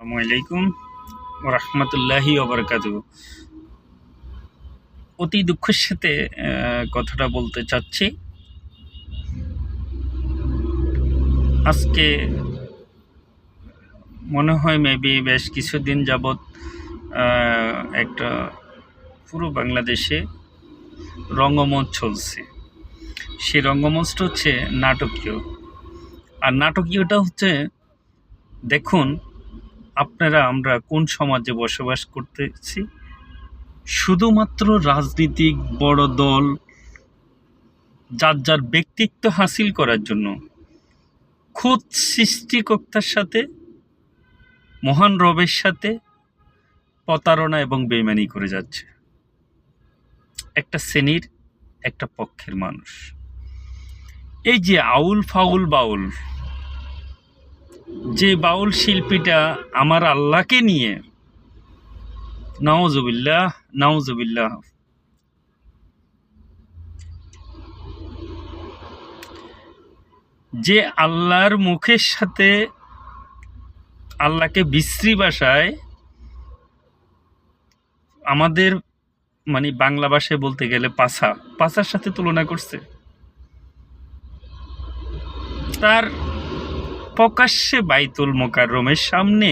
আসসালামু আলাইকুম রহমতুল্লাহি ওবরকাতুহু। অতি দুঃখের সাথে কথাটা বলতে চাচ্ছি। আজকে মনে হয় মেবি বেশ কিছুদিন যাবৎ একটা পুরো বাংলাদেশে রঙ্গমঞ্চ চলছে। সেই রঙ্গমঞ্চটা হচ্ছে নাটকীয়। আর নাটকীয়টা হচ্ছে, দেখুন আপনারা আমরা কোন সমাজে বসবাস করতেছি। শুধুমাত্র রাজনীতিক বড় দল যার যার ব্যক্তিত্ব হাসিল করার জন্য খোদ সৃষ্টিকর্তার সাথে, মহান রবের সাথে প্রতারণা এবং বেইমানি করে যাচ্ছে একটা শ্রেণীর, একটা পক্ষের মানুষ। এই যে আউল ফাউল বাউল, যে বাউল শিল্পীটা আমার আল্লাহকে নিয়ে, নাউজুবিল্লাহ নাউজুবিল্লাহ, যে আল্লাহর মুখের সাথে আল্লাহকে বিশ্রী ভাষায়, আমাদের মানে বাংলা ভাষায় বলতে গেলে পাছার সাথে তুলনা করছে। তার প্রকাশ্যে বাইতুল মোকাররমের সামনে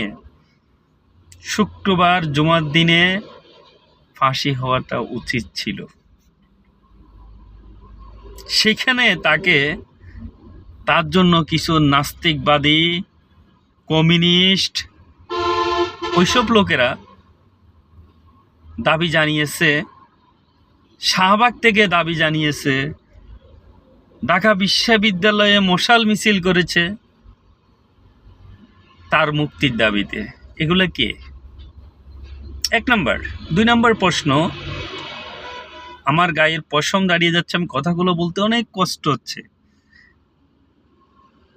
শুক্রবার জুমার দিনে ফাঁসি হওয়াটা উচিত ছিল। সেখানে তার জন্য কিছু নাস্তিকবাদী, কমিউনিস্ট, ওইসব লোকেরা দাবি জানিয়েছে, শাহবাগ থেকে দাবি জানিয়েছে, ঢাকা বিশ্ববিদ্যালয়ে মশাল মিছিল করেছে তার মুক্তির দাবিতে। এগুলো কে? এক নাম্বার। 2 নাম্বার প্রশ্ন, আমার গায়ের পশম দাঁড়িয়ে যাচ্ছে, আমি কথাগুলো বলতে অনেক কষ্ট হচ্ছে।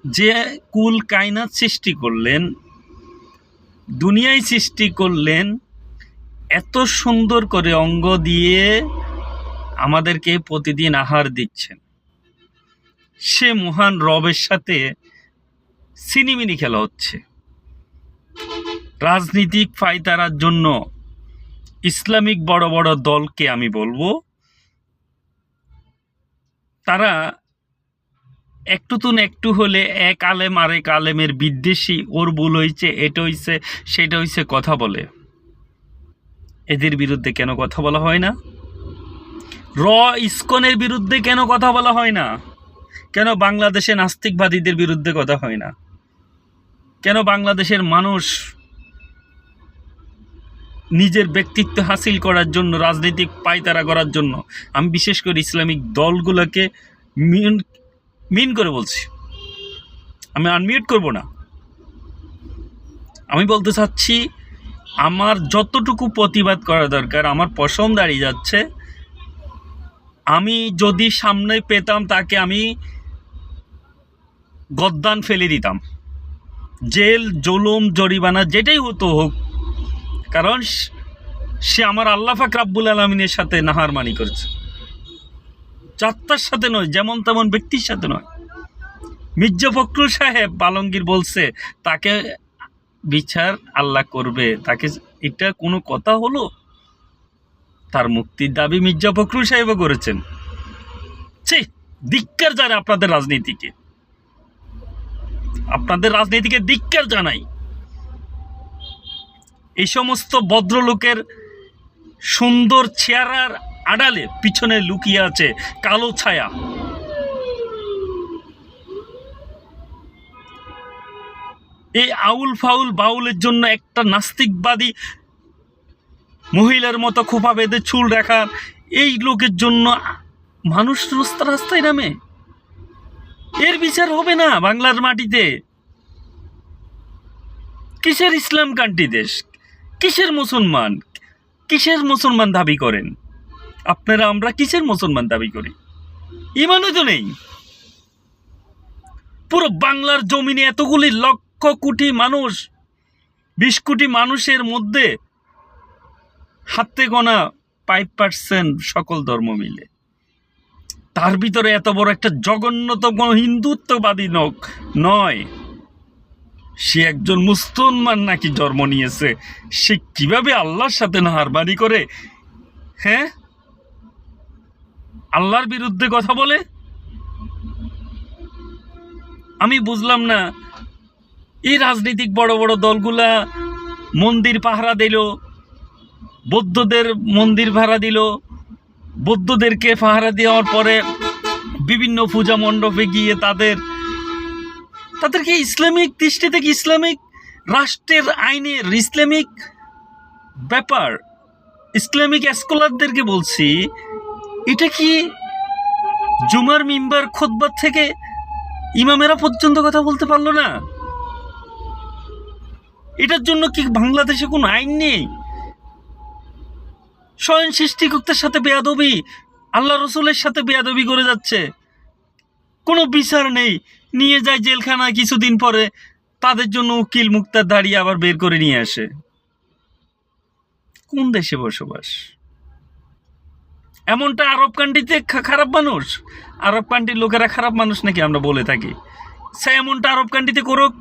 যে কুল কায়নাত সৃষ্টি করলেন, দুনিয়ায় সৃষ্টি করলেন, এত সুন্দর করে অঙ্গ দিয়ে আমাদেরকে প্রতিদিন আহার দিচ্ছেন, সে মহান রবের সাথে সিনিমিনি খেলা হচ্ছে। রাজনীতিক ফায়দার জন্য ইসলামিক বড় বড় দলকে আমি বলবো, তারা একটু হলে এক আলেম আরেক আলেমের বিদ্বেষী, ওর ভুল হয়েছে, এটা হয়েছে, সেটা হয়েছে কথা বলে। এদের বিরুদ্ধে কেন কথা বলা হয় না? ইসকনের বিরুদ্ধে কেন কথা বলা হয় না? কেন বাংলাদেশে নাস্তিকবাদীদের বিরুদ্ধে কথা হয় না? কেন বাংলাদেশের মানুষ নিজের ব্যক্তিত্ব হাসিল করার জন্য, রাজনৈতিক পায়তারা করার জন্য, আমি বিশেষ করে ইসলামিক দলগুলোকে মিন করে বলছি, আমি আনমিউট করব না। আমি বলতে চাচ্ছি, আমার যতটুকু প্রতিবাদ করা দরকার, আমার পশম দাঁড়িয়ে যাচ্ছে। আমি যদি সামনে পেতাম তাকে আমি গদ্দান ফেলে দিতাম, জেল, জুলুম, জরিমানা যেটাই হতো হোক, কারণ সে আমার আল্লাহ পাক রাব্বুল আলামিনের সাথে নাহারমানি করেছে, যাত্রার সাথে নয়, যেমন তেমন ব্যক্তির সাথে নয়। মির্জা ফখরুল সাহেব আলমগীর বলছে তাকে বিচার আল্লাহ করবে, তাকে, এটা কোনো কথা হলো? তার মুক্তির দাবি মির্জা ফখরুল সাহেবও করেছেন। ধিক্কার জানাই আপনাদের রাজনীতিকে ধিক্কার জানাই। এই সমস্ত ভদ্রলোকের সুন্দর চেহারার আড়ালে পিছনে লুকিয়ে আছে কালো ছায়া। এই আউল ফাউল বাউলের জন্য একটা নাস্তিকবাদী মহিলার মতো খোপা বেঁধে চুল রাখা এই লোকের জন্য মানুষ রাস্তায় নামে। এর বিচার হবে না বাংলার মাটিতে। কিসের ইসলাম কান্ট্রি দেশ? কিসের মুসলমান দাবি করেন আপনারা? আমরা কিসের মুসলমান দাবি করি? ইমানও তো নেই। পুরো বাংলার জমিনে এতগুলি লক্ষ কোটি মানুষ, 20 কোটি মানুষের মধ্যে হাতে গোনা 5% সকল ধর্ম মিলে, তার ভিতরে এত বড় একটা জঘন্যতম হিন্দুত্ববাদী নয়, সে একজন মুসলমান নাকি জন্ম নিয়েছে, সে কিভাবে আল্লাহর সাথে নাহারবানি করে, হ্যাঁ, আল্লাহর বিরুদ্ধে কথা বলে? আমি বুঝলাম না। এই রাজনৈতিক বড় বড় দলগুলা মন্দির পাহারা দিল, বৌদ্ধদের মন্দির ভাড়া দিল, বৌদ্ধদেরকে পাহারা দেওয়ার পরে বিভিন্ন পূজা মণ্ডপে গিয়ে তাদেরকে ইসলামিক দৃষ্টি থেকে, ইসলামিক রাষ্ট্রের আইনের, ইসলামিক ব্যাপার, ইসলামিক স্কলারদেরকে বলছি, এটা কি জুমার মিম্বার খুতবা থেকে ইমামেরা পর্যন্ত কথা বলতে পারলো না? এটার জন্য কি বাংলাদেশে কোনো আইন নেই? স্বয়ং সৃষ্টিকর্তার সাথে বেয়াদবি, আল্লাহ রসুলের সাথে বেয়াদবি করে যাচ্ছে, কোনো বিচার নেই, নিয়ে যায় জেলখানায়, কিছুদিন পরে তাদের জন্য উকিল মুক্তার দাঁড়িয়ে আবার বের করে নিয়ে আসে। কোন দেশে বসবাস? এমনটা আরব কান্ট্রিতে খারাপ মানুষ, আরব কান্ট্রির লোকেরা খারাপ মানুষ নাকি আমরা বলে থাকি, সে এমনটা আরব কান্ট্রিতে করুক।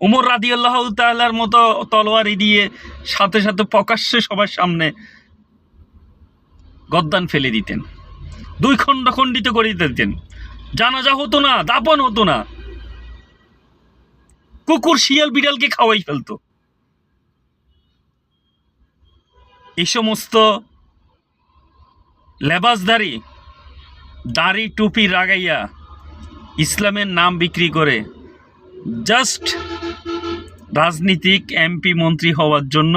ওমর রাদিয়াল্লাহু তাআলার মতো তলোয়ারি দিয়ে সাথে সাথে প্রকাশ্যে সবার সামনে গদ্দান ফেলে দিতেন, 2 খণ্ড খণ্ডিত করে দিতেন, জানাজা হতো না, দাফন হতো না, কুকুর শিয়াল বিড়ালকে খাওয়াই ফেলতো। এই সমস্ত লেবাসধারী, দাড়ি টুপি লাগাইয়া ইসলামের নাম বিক্রি করে জাস্ট রাজনীতিক এমপি মন্ত্রী হওয়ার জন্য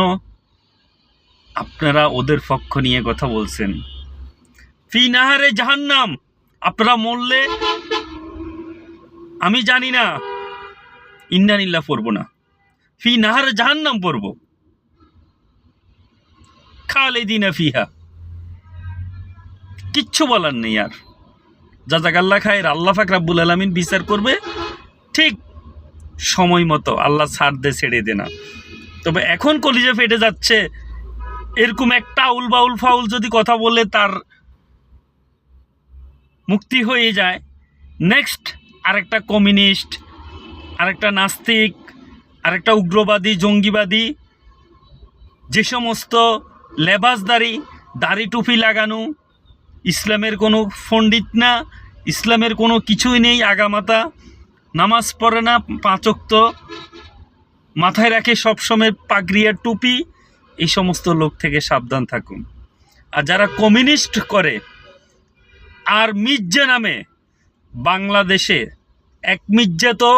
আপনারা ওদের পক্ষ নিয়ে কথা বলছেন। ফি নাহারে জাহান্নাম, আপনারা মরলে আমি জানি না, ইন্নালিল্লাহ পড়ব না, ফি নাহারে জাহান্নাম পড়ব, খালিদিনা ফিহা, কিচ্ছু বলার নেই। আর জাযাকাল্লাহ খায়ের, আল্লাহ পাক রাব্বুল আলামিন বিচার করবে ঠিক সময় মতো, আল্লাহ ছাড় দে, ছেড়ে দে না। তবে এখন কলিজা ফেটে যাচ্ছে, এরকম একটা আউল বাউল ফাউল যদি কথা বলে তার মুক্তি হয়ে যায়, নেক্সট আরেকটা কমিউনিস্ট, আরেকটা নাস্তিক, আরেকটা উগ্রবাদী, জঙ্গিবাদী, যে সমস্ত লেবাসদারি, দাড়ি টুপি লাগানো, ইসলামের কোনো পণ্ডিত না, ইসলামের কোনো কিছুই নেই, আগামাতা, নামাজ পড়ে না, 5 ওয়াক্ত মাথায় রাখে সবসময় পাগড়িয়ার টুপি, এই সমস্ত লোক থেকে সাবধান থাকুন। আর যারা কমিউনিস্ট করে, আর মির্জা নামে বাংলাদেশে এক মির্জা তো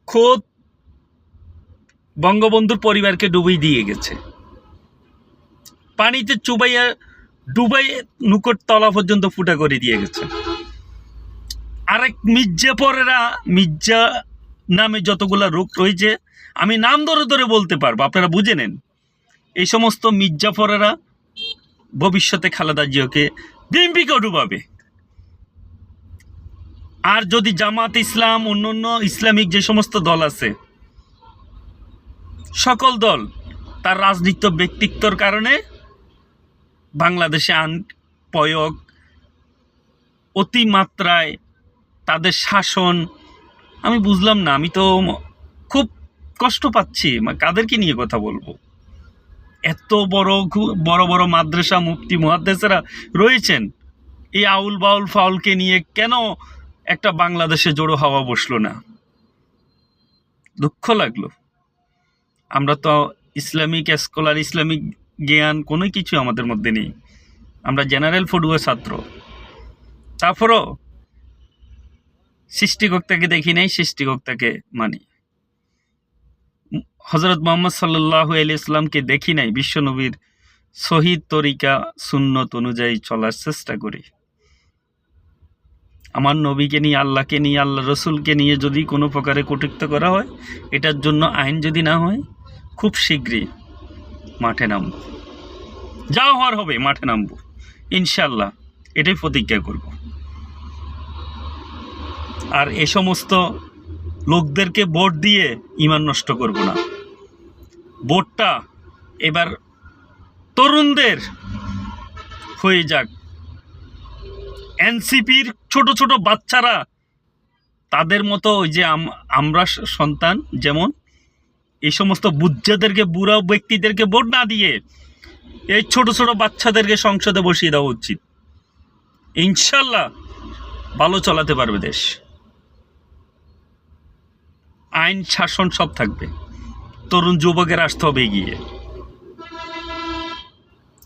খোদ বঙ্গবন্ধুর পরিবারকে ডুবিয়ে দিয়ে গেছে, পানিতে চুবাইয়া ডুবাই নুকট তলা পর্যন্ত ফুটা করে দিয়ে গেছে। আরেক মির্জা পরেরা, মির্জা নামে যতগুলা রোগ রয়েছে, আমি নাম ধরে ধরে বলতে পারবো, আপনারা বুঝে নেন। এই সমস্ত মির্জা পরেরা ভবিষ্যতে খালেদা জিয়াকে, বিএনপিকেও ডুবাবে। আর যদি জামাত ইসলাম, অন্যান্য ইসলামিক যে সমস্ত দল আছে, সকল দল তার রাজনীতি ব্যক্তিত্বর কারণে বাংলাদেশে আইন প্রয়োগ, অতিমাত্রায় তাদের শাসন, আমি বুঝলাম না। আমি তো খুব কষ্ট পাচ্ছি, কাদেরকে নিয়ে কথা বলবো? এত বড় বড় বড় মাদ্রাসা, মুফতি, মুহাদ্দিসেরা রয়েছেন, এই আউল বাউল ফাউলকে নিয়ে কেন একটা বাংলাদেশে জড়ো হওয়া বসলো না? দুঃখ লাগলো। আমরা তো ইসলামিক স্কলার, ইসলামিক জ্ঞান কোনো কিছু আমাদের মধ্যে নেই, আমরা জেনারেল পড়ুয়া ছাত্র। তারপরও সৃষ্টিকর্তাকে দেখি নাই, সৃষ্টিকর্তাকে মানি। হযরত মুহাম্মদ সাল্লাল্লাহু আলাইহি ওয়াসাল্লামকে দেখি নাই, বিশ্বনবীর সহিহ তরিকা সুন্নত অনুযায়ী চলার চেষ্টা করি। আমার নবীকে নিয়ে, আল্লাহকে নিয়ে, আল্লাহ রসুলকে নিয়ে যদি কোনো প্রকারে কটূক্ত করা হয়, এটার জন্য আইন যদি না হয়, খুব শীঘ্রই মাঠে নামব, যা হওয়ার হবে মাঠে নামব ইনশাল্লাহ, এটাই প্রতিজ্ঞা করব। আর এ সমস্ত লোকদেরকে ভোট দিয়ে ঈমান নষ্ট করব না। ভোটটা এবার তরুণদের হয়ে যাক। এনসিপির ছোট ছোট বাচ্চারা তাদের মতো ওই যে আমরা সন্তান যেমন এই সমস্ত বুজ্জাদেরকে, বুড়া ব্যক্তিদেরকে ভোট না দিয়ে এই ছোট ছোট বাচ্চাদেরকে সংসদে বসিয়ে দেওয়া উচিত। ইনশাল্লাহ ভালো চালাতে পারবে দেশ, আইন শাসন সব থাকবে। তরুণ যুবকের আসতে হবে এগিয়ে।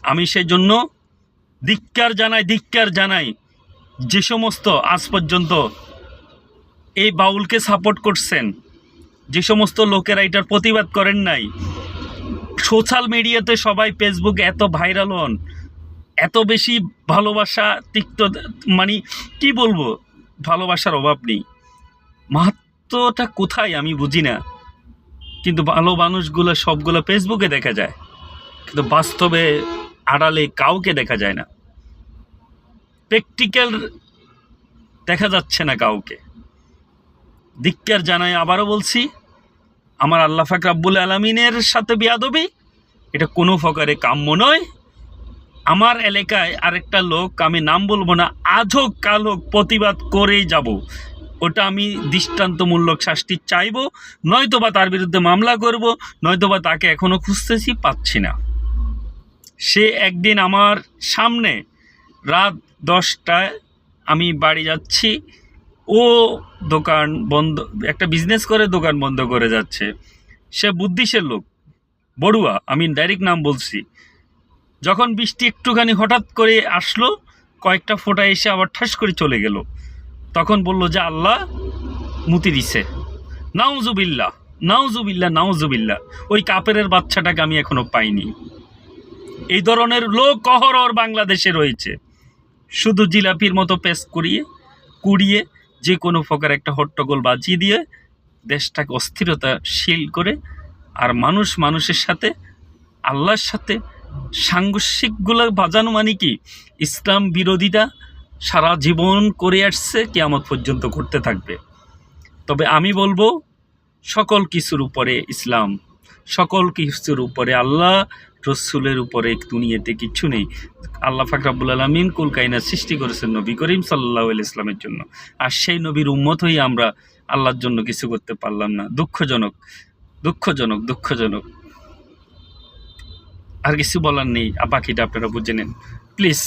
আমি সেই জন্য ধিক্কার জানাই যে সমস্ত আজ পর্যন্ত এই বাউলকে সাপোর্ট করছেন, যে সমস্ত লোকেরা এটার প্রতিবাদ করেন নাই। সোশ্যাল মিডিয়াতে সবাই, ফেসবুকে এত ভাইরাল হন, এত বেশি ভালোবাসা তিক্ত, মানে কি বলবো, ভালোবাসার অভাব নেই। মাহাত্মটা কোথায় আমি বুঝি না, কিন্তু ভালো মানুষগুলো সবগুলো ফেসবুকে দেখা যায়, কিন্তু বাস্তবে আড়ালে কাউকে দেখা যায় না, প্র্যাকটিক্যাল দেখা যাচ্ছে না কাউকে। ধিক্কার জানাই, আবারও বলছি, আমার আল্লাহ পাক রব্বুল আলামিনের সাথে বেয়াদবি এটা কোনো প্রকারে কাম্য নয়। আমার এলাকায় আরেকটা লোক, আমি নাম বলবো না, আজ হোক কাল হোক প্রতিবাদ করেই যাব, ওটা আমি দৃষ্টান্তমূলক শাস্তি চাইব, নয়তোবা তার বিরুদ্ধে মামলা করব, নয়তোবা তাকে এখনও খুঁজতেছি, পাচ্ছি না। সে একদিন আমার সামনে রাত 10টায় আমি বাড়ি যাচ্ছি, ও দোকান বন্ধ, একটা বিজনেস করে দোকান বন্ধ করে যাচ্ছে। সে বুদ্ধিশের লোক, বড়ুয়া, আমি ডাইরেক্ট নাম বলছি। যখন বৃষ্টি একটুখানি হঠাৎ করে আসলো, কয়েকটা ফোঁটা এসে আবার ঠাস করে চলে গেল, তখন বলল যে আল্লাহ মুতি দিছে। নাউজুবিল্লাহ, নাউজুবিল্লাহ, নাউজুবিল্লাহ। ওই কাপেরের বাচ্চাটাকে আমি এখনো পাইনি। এই ধরনের লোক অহরহ বাংলাদেশে রয়েছে, শুধু জিলাপির মতো পেস্ট কুড়িয়ে যে কোনো প্রকার একটা হট্টগোল বাজিয়ে দিয়ে দেশটাকে অস্থিরতাশীল করে, আর মানুষের সাথে, আল্লাহর সাথে সাংঘর্ষিকগুলো বাজানো মানে কি, ইসলাম বিরোধিতা সারা জীবন করে আসছে, কিয়ামত পর্যন্ত করতে থাকবে। তবে আমি বলবো, সকল কিছুর উপরে ইসলাম, সকল কিছুর উপরে আল্লাহ, রসুলের উপরে দুনিয়াতে কিচ্ছু নেই। আল্লাহ পাক রব্বুল আলামিন কুল কায়নাত সৃষ্টি করেছেন নবী করিম সাল্লাল্লাহু আলাইহি ইসলামের জন্য, আর সেই নবীর উম্মত হয়ে আমরা আল্লাহর জন্য কিছু করতে পারলাম না। দুঃখজনক, দুঃখজনক, দুঃখজনক। আর কিছু বলার নেই, বাকিটা আপনারা বুঝে নেন প্লিজ।